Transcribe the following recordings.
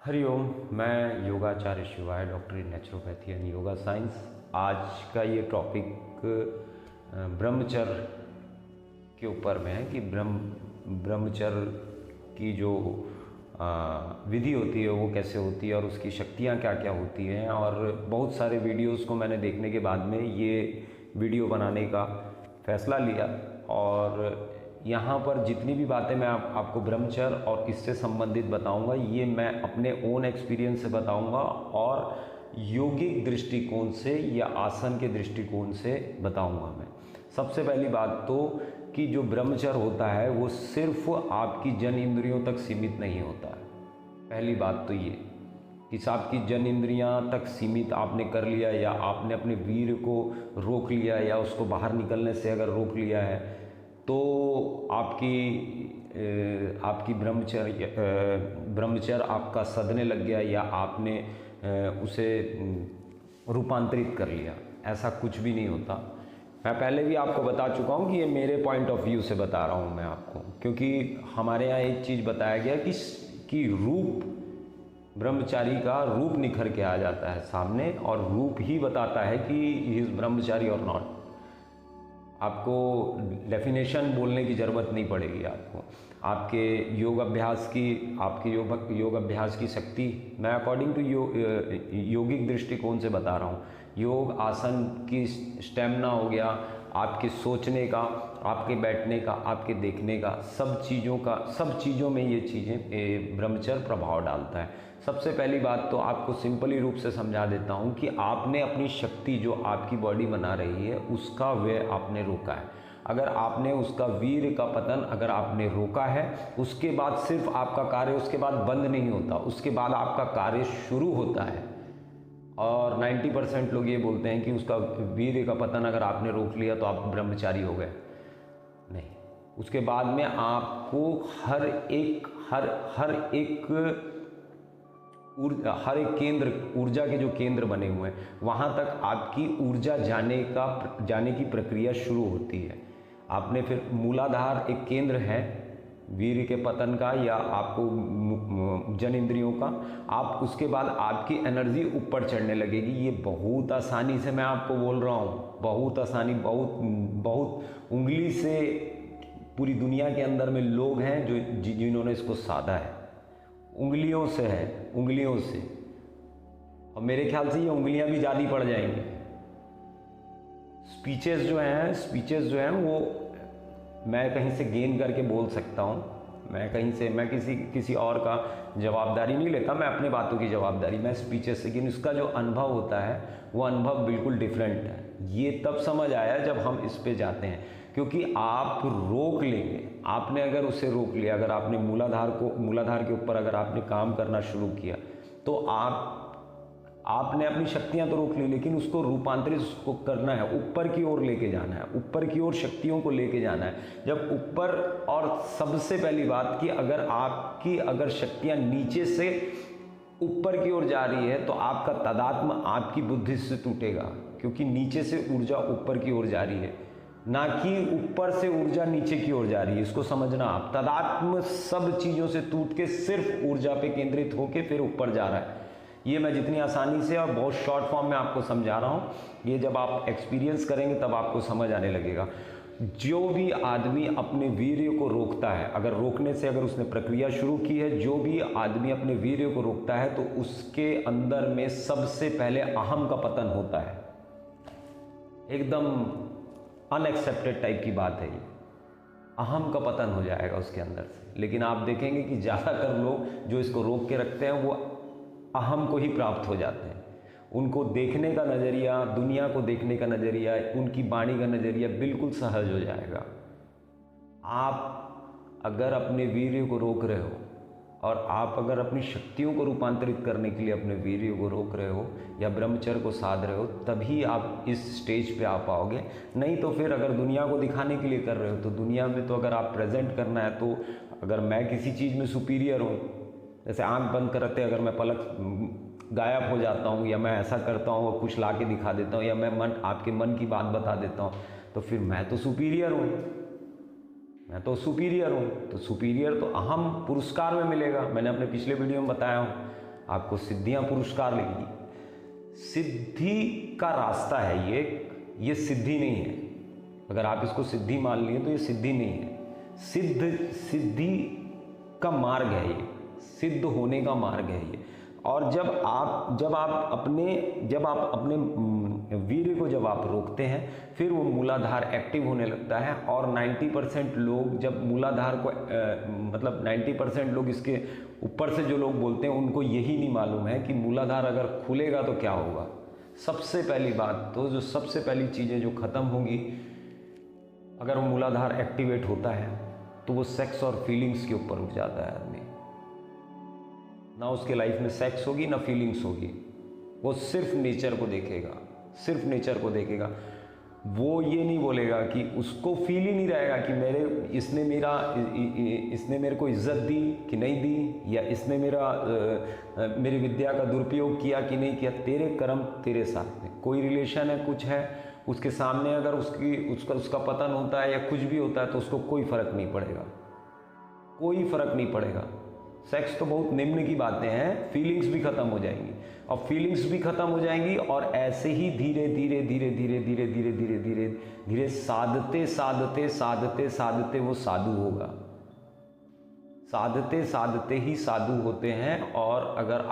हरिओम। मैं योगाचार्य शिवाय, doctor in naturopathy and yoga science. आज का ये टॉपिक ब्रह्मचर्य के ऊपर में है कि ब्रह्मचर्य की जो विधि होती है वो कैसे होती है और उसकी शक्तियाँ क्या क्या होती हैं। और बहुत सारे वीडियोस को मैंने देखने के बाद में ये वीडियो बनाने का फ़ैसला लिया। और यहाँ पर जितनी भी बातें मैं आपको ब्रह्मचर्य और इससे संबंधित बताऊंगा, ये मैं अपने ओन एक्सपीरियंस से बताऊंगा और योगिक दृष्टिकोण से या आसन के दृष्टिकोण से बताऊंगा। मैं सबसे पहली बात तो कि जो ब्रह्मचर्य होता है वो सिर्फ आपकी जन इंद्रियों तक सीमित नहीं होता है। पहली बात तो ये कि आपकी जन इंद्रियां तक सीमित आपने कर लिया या आपने अपने वीर को रोक लिया या उसको बाहर निकलने से अगर रोक लिया है तो आपकी ब्रह्मचर्य आपका सधने लग गया या आपने उसे रूपांतरित कर लिया। ऐसा कुछ भी नहीं होता। मैं पहले भी आपको बता चुका हूँ कि ये मेरे पॉइंट ऑफ व्यू से बता रहा हूँ मैं आपको, क्योंकि हमारे यहाँ एक चीज़ बताया गया कि रूप, ब्रह्मचारी का रूप निखर के आ जाता है सामने और रूप ही बताता है कि ही इज़ ब्रह्मचारी और नॉट। आपको डेफिनेशन बोलने की ज़रूरत नहीं पड़ेगी। आपके योग अभ्यास की शक्ति मैं अकॉर्डिंग टू योगिक दृष्टिकोण से बता रहा हूँ। योग आसन की स्टेमिना हो गया, आपके सोचने का, आपके बैठने का, आपके देखने का, सब चीज़ों में ये चीज़ें ब्रह्मचर्य प्रभाव डालता है। सबसे पहली बात तो आपको सिंपली रूप से समझा देता हूँ कि आपने अपनी शक्ति जो आपकी बॉडी बना रही है उसका व्यय आपने रोका है। अगर आपने उसका वीर का पतन अगर आपने रोका है, उसके बाद सिर्फ आपका कार्य उसके बाद बंद नहीं होता, उसके बाद आपका कार्य शुरू होता है। और 90% लोग ये बोलते हैं कि उसका वीर का पतन अगर आपने रोक लिया तो आप ब्रह्मचारी हो गए। नहीं, उसके बाद में आपको हर एक केंद्र, ऊर्जा के जो केंद्र बने हुए हैं वहाँ तक आपकी ऊर्जा जाने की प्रक्रिया शुरू होती है। आपने फिर मूलाधार एक केंद्र है वीर के पतन का या आपको जन इंद्रियों का, आप उसके बाद आपकी एनर्जी ऊपर चढ़ने लगेगी। ये बहुत आसानी से मैं आपको बोल रहा हूँ, बहुत आसानी, बहुत उंगली से पूरी दुनिया के अंदर में लोग हैं जिन्होंने इसको साधा है। उंगलियों से है, उंगलियों से। और मेरे ख्याल से ये उंगलियां भी ज़्यादा पड़ जाएंगी। स्पीचेस जो हैं वो मैं कहीं से गेन करके बोल सकता हूँ। मैं किसी और का जवाबदारी नहीं लेता, मैं अपने बातों की जवाबदारी मैं स्पीचेस से, लेकिन उसका जो अनुभव होता है वो अनुभव बिल्कुल डिफरेंट है। ये तब समझ आया जब हम इस पे जाते हैं, क्योंकि आप रोक लेंगे। आपने अगर उसे रोक लिया, अगर आपने मूलाधार के ऊपर अगर आपने काम करना शुरू किया तो आपने अपनी शक्तियां तो रोक ली, लेकिन उसको रूपांतरित उसको करना है, ऊपर की ओर लेके जाना है, ऊपर की ओर शक्तियों को लेके जाना है। जब ऊपर, और सबसे पहली बात कि अगर शक्तियां नीचे से ऊपर की ओर जा रही है तो आपका तादात्म्य आपकी बुद्धि से टूटेगा, क्योंकि नीचे से ऊर्जा ऊपर की ओर जा रही है, ना कि ऊपर से ऊर्जा नीचे की ओर जा रही है। इसको समझना आप। तादात्म्य सब चीज़ों से टूट के सिर्फ ऊर्जा पे केंद्रित होके फिर ऊपर जा रहा है। ये मैं जितनी आसानी से और बहुत शॉर्ट फॉर्म में आपको समझा रहा हूँ, ये जब आप एक्सपीरियंस करेंगे तब आपको समझ आने लगेगा। जो भी आदमी अपने वीर्य को रोकता है, अगर रोकने से अगर उसने प्रक्रिया शुरू की है, जो भी आदमी अपने वीर्य को रोकता है तो उसके अंदर में सबसे पहले अहम का पतन होता है। एकदम अनएक्सेप्टेड टाइप की बात है ये। अहम का पतन हो जाएगा उसके अंदर से। लेकिन आप देखेंगे कि ज़्यादातर लोग जो इसको रोक के रखते हैं वो अहम को ही प्राप्त हो जाते हैं। उनको देखने का नज़रिया, दुनिया को देखने का नज़रिया, उनकी वाणी का नज़रिया बिल्कुल सहज हो जाएगा। आप अगर अपने वीर्य को रोक रहे हो और आप अगर अपनी शक्तियों को रूपांतरित करने के लिए अपने वीर्य को रोक रहे हो या ब्रह्मचर्य को साध रहे हो, तभी आप इस स्टेज पे आ पाओगे। नहीं तो फिर अगर दुनिया को दिखाने के लिए कर रहे हो तो दुनिया में तो अगर आप प्रेजेंट करना है तो अगर मैं किसी चीज़ में सुपीरियर हूँ, जैसे आंख बंद करते अगर मैं पलक गायब हो जाता हूँ या मैं ऐसा करता हूँ और कुछ ला के दिखा देता हूँ या मैं आपके मन की बात बता देता हूँ, तो फिर मैं तो सुपीरियर हूँ। तो सुपीरियर तो अहम पुरस्कार में मिलेगा। मैंने अपने पिछले वीडियो में बताया हूँ आपको सिद्धियां पुरस्कार लगेगी। सिद्धि का रास्ता है ये सिद्धि नहीं है। अगर आप इसको सिद्धि मान लिए तो ये सिद्धि नहीं है। सिद्धि का मार्ग है ये, सिद्ध होने का मार्ग है ये। और जब आप अपने वीर्य को जब आप रोकते हैं, फिर वो मूलाधार एक्टिव होने लगता है। और 90% लोग जब मूलाधार को 90% लोग इसके ऊपर से जो लोग बोलते हैं उनको यही नहीं मालूम है कि मूलाधार अगर खुलेगा तो क्या होगा। सबसे पहली बात तो जो सबसे पहली चीज़ें जो ख़त्म होंगी अगर वो मूलाधार एक्टिवेट होता है तो वो सेक्स और फीलिंग्स के ऊपर उठ जाता है आदमी। ना उसके लाइफ में सेक्स होगी ना फीलिंग्स होगी, वो सिर्फ नेचर को देखेगा, सिर्फ नेचर को देखेगा। वो ये नहीं बोलेगा कि उसको फील ही नहीं रहेगा कि इसने मेरे को इज्जत दी कि नहीं दी, या इसने मेरी विद्या का दुरुपयोग किया कि नहीं किया। तेरे कर्म तेरे साथ में, कोई रिलेशन है, कुछ है, उसके सामने अगर उसका पतन होता है या कुछ भी होता है तो उसको कोई फर्क नहीं पड़ेगा, कोई फर्क नहीं पड़ेगा। सेक्स तो बहुत निम्न की बातें हैं, फीलिंग्स भी खत्म हो जाएंगी, और फीलिंग्स भी खत्म हो जाएंगी। और ऐसे ही धीरे धीरे धीरे धीरे धीरे धीरे धीरे धीरे धीरे साधते साधते साधते साधते वो साधु होगा। साधते साधते ही साधु होते हैं। और अगर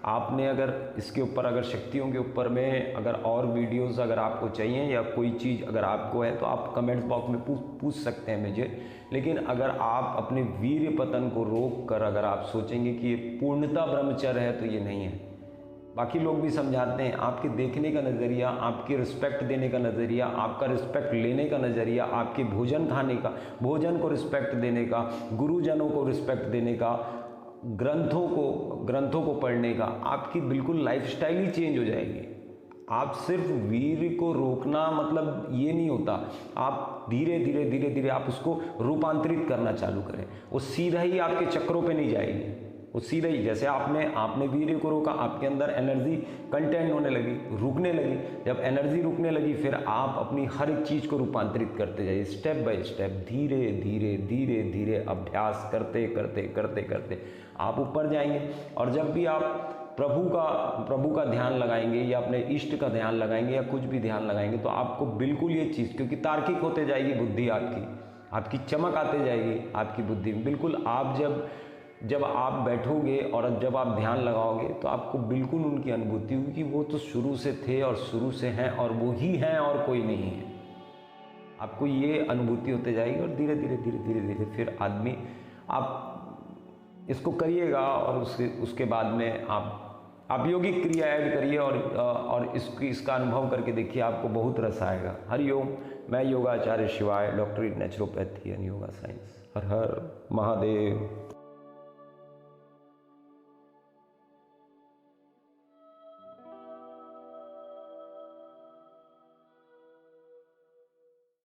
आपने अगर इसके ऊपर, अगर शक्तियों के ऊपर में अगर और वीडियोस अगर आपको चाहिए या कोई चीज़ अगर आपको है तो आप कमेंट्स बॉक्स में पूछ सकते हैं मुझे। लेकिन अगर आप अपने वीर्य पतन को रोक कर अगर आप सोचेंगे कि ये पूर्णता ब्रह्मचर्य है तो ये नहीं है। बाकी लोग भी समझाते हैं, आपके देखने का नज़रिया, आपके रिस्पेक्ट देने का नज़रिया, आपका रिस्पेक्ट लेने का नज़रिया, आपके भोजन खाने का, भोजन को रिस्पेक्ट देने का, गुरुजनों को रिस्पेक्ट देने का, ग्रंथों को पढ़ने का, आपकी बिल्कुल लाइफस्टाइल ही चेंज हो जाएगी। आप सिर्फ वीर्य को रोकना मतलब ये नहीं होता, आप धीरे धीरे धीरे धीरे आप उसको रूपांतरित करना चालू करें। वो सीधा ही आपके चक्रों पे नहीं जाएगी, वो सीधा ही, जैसे आपने वीर्य को रोका, आपके अंदर एनर्जी कंटेंट होने लगी, रुकने लगी। जब एनर्जी रुकने लगी फिर आप अपनी हर एक चीज़ को रूपांतरित करते जाइए, स्टेप बाय स्टेप, धीरे धीरे धीरे धीरे अभ्यास करते करते करते करते आप ऊपर जाएंगे। और जब भी आप प्रभु का ध्यान लगाएंगे या अपने इष्ट का ध्यान लगाएंगे या कुछ भी ध्यान लगाएंगे तो आपको बिल्कुल ये चीज़, क्योंकि तार्किक होते जाएगी बुद्धि आपकी चमक आते जाएगी आपकी बुद्धि में। बिल्कुल आप जब आप बैठोगे और जब आप ध्यान लगाओगे तो आपको बिल्कुल उनकी अनुभूति होगी कि वो तो शुरू से थे और शुरू से हैं और वो ही हैं और कोई नहीं है। आपको ये अनुभूति होते जाएगी और धीरे धीरे धीरे धीरे धीरे फिर आदमी, आप इसको करिएगा और उसके बाद में आप योगिक क्रिया ऐड करिए और इसका अनुभव करके देखिए, आपको बहुत रस आएगा। हरिओम। मैं योगाचार्य शिवाय, doctor in naturopathy and yoga science. Her her Mahadev.